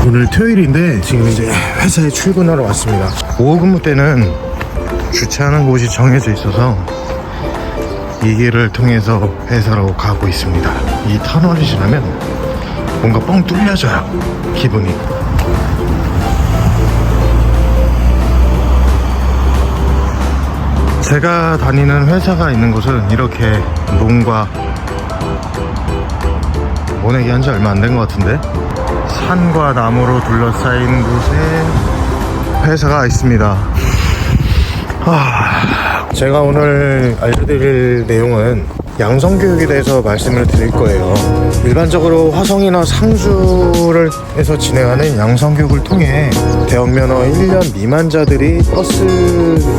오늘 토요일인데 지금 이제 회사에 출근하러 왔습니다. 오후 근무 때는 주차하는 곳이 정해져 있어서 이 길을 통해서 회사로 가고 있습니다. 이 터널을 지나면 뭔가 뻥 뚫려져요, 기분이. 제가 다니는 회사가 있는 곳은 이렇게 논과 모내기 한 지 얼마 안 된 것 같은데, 산과 나무로 둘러싸인 곳에 회사가 있습니다. 제가 오늘 알려드릴 내용은 양성교육에 대해서 말씀을 드릴 거예요. 일반적으로 화성이나 상주를 해서 진행하는 양성교육을 통해 대학면허 1년 미만자들이 버스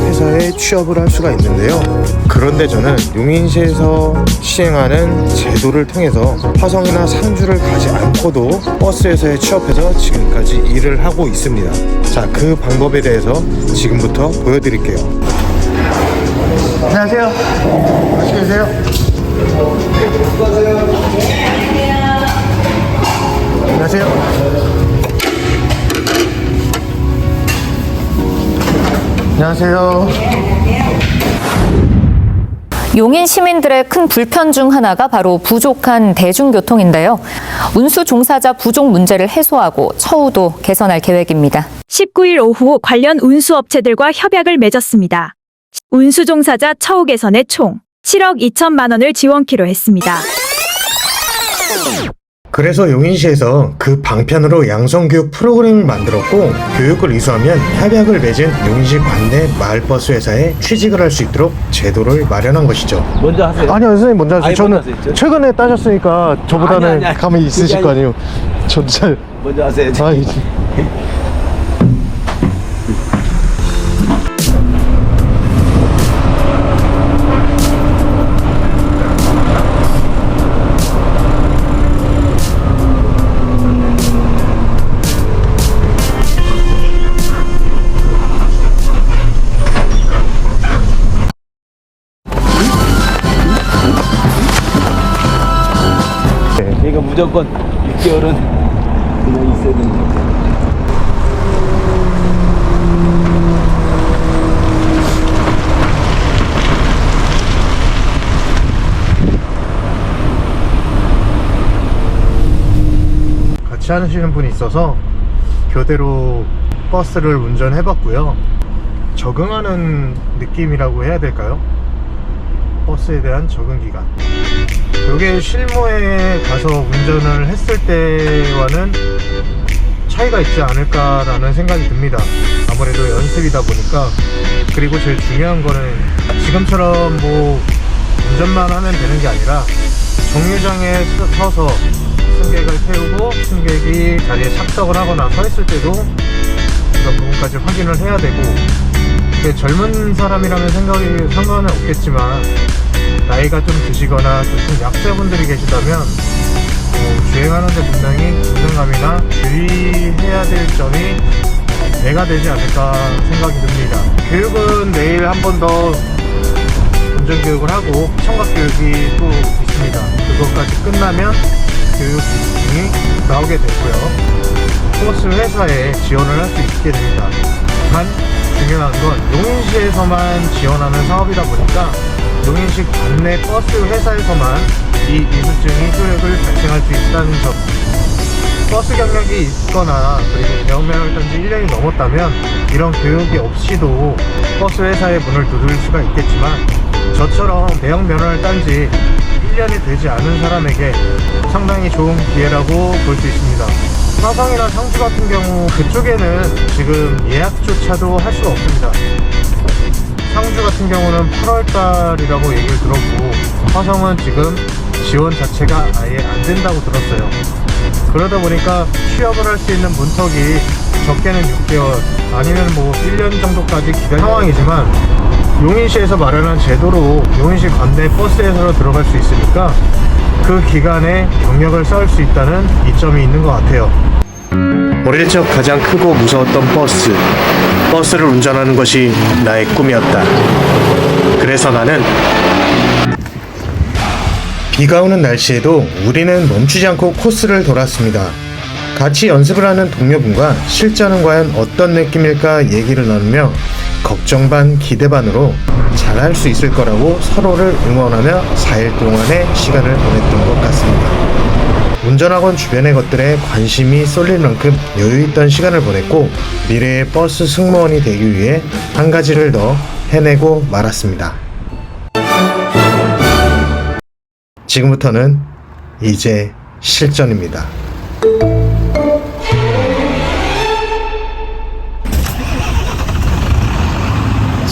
회사에 취업을 할 수가 있는데요. 그런데 저는 용인시에서 시행하는 제도를 통해서 화성이나 상주를 가지 않고도 버스 회사에 취업해서 지금까지 일을 하고 있습니다. 자, 그 방법에 대해서 지금부터 보여드릴게요. 안녕하세요. 맛있게 드세요. 안녕하세요. 안녕하세요. 용인 시민들의 큰 불편 중 하나가 바로 부족한 대중교통인데요. 운수 종사자 부족 문제를 해소하고 처우도 개선할 계획입니다. 19일 오후 관련 운수업체들과 협약을 맺었습니다. 운수 종사자 처우 개선에 총 7억 2천만 원을 지원키로 했습니다. 그래서 용인시에서 그 방편으로 양성교육 프로그램을 만들었고, 교육을 이수하면 협약을 맺은 용인시 관내 마을버스 회사에 취직을 할 수 있도록 제도를 마련한 것이죠. 먼저 하세요. 아니요, 선생님 먼저 하세요. 아니, 저는 먼저 하세요. 최근에 따셨으니까 저보다는 아니. 감이 있으실 그게 거 아니에요. 저도 잘... 먼저 하세요. 이거 무조건 6개월은 그냥 있어야 됩니다. 같이 하시는 분이 있어서 교대로 버스를 운전해봤고요. 적응하는 느낌이라고 해야 될까요? 버스에 대한 적응 기간. 이게 실무에 가서 운전을 했을 때와는 차이가 있지 않을까라는 생각이 듭니다. 아무래도 연습이다 보니까. 그리고 제일 중요한 거는 지금처럼 뭐 운전만 하면 되는 게 아니라 정류장에 서서 승객을 태우고 승객이 자리에 착석을 하거나 서 있을 때도 그런 부분까지 확인을 해야 되고, 젊은 사람이라면 생각이 상관은 없겠지만 나이가 좀 드시거나 좀 약자분들이 계시다면 주행하는데 분명히 긴장감이나 주의해야 될 점이 배가 되지 않을까 생각이 듭니다. 교육은 내일 한 번 더 운전교육을 하고 청각교육이 또 있습니다. 그것까지 끝나면 교육 기준이 나오게 되고요. 버스 회사에 지원을 할 수 있게 됩니다. 단 중요한 건 용인시에서만 지원하는 사업이다 보니까 용인시 관내 버스 회사에서만 이 이수증이 효력을 발생할 수 있다는 점. 버스 경력이 있거나 그리고 대학면허를 딴 지 1년이 넘었다면 이런 교육이 없이도 버스 회사의 문을 두드릴 수가 있겠지만, 저처럼 대학면허를 딴 지 1년이 되지 않은 사람에게 상당히 좋은 기회라고 볼 수 있습니다. 화성이나 상주 같은 경우 그쪽에는 지금 예약조차도 할 수가 없습니다. 상주 같은 경우는 8월달이라고 얘기를 들었고, 화성은 지금 지원 자체가 아예 안 된다고 들었어요. 그러다 보니까 취업을 할 수 있는 문턱이 적게는 6개월 아니면 뭐 1년 정도까지 기다린 상황이지만, 용인시에서 마련한 제도로 용인시 관내 버스에서 들어갈 수 있으니까 그 기간에 경력을 쌓을 수 있다는 이점이 있는 것 같아요. 어릴 적 가장 크고 무서웠던 버스를 운전하는 것이 나의 꿈이었다. 그래서 나는 비가 오는 날씨에도 우리는 멈추지 않고 코스를 돌았습니다. 같이 연습을 하는 동료분과 실전은 과연 어떤 느낌일까 얘기를 나누며 걱정 반 기대 반으로 잘할 수 있을 거라고 서로를 응원하며 4일 동안의 시간을 보냈던 것 같습니다. 운전학원 주변의 것들에 관심이 쏠릴 만큼 여유있던 시간을 보냈고 미래의 버스 승무원이 되기 위해 한 가지를 더 해내고 말았습니다. 지금부터는 이제 실전입니다.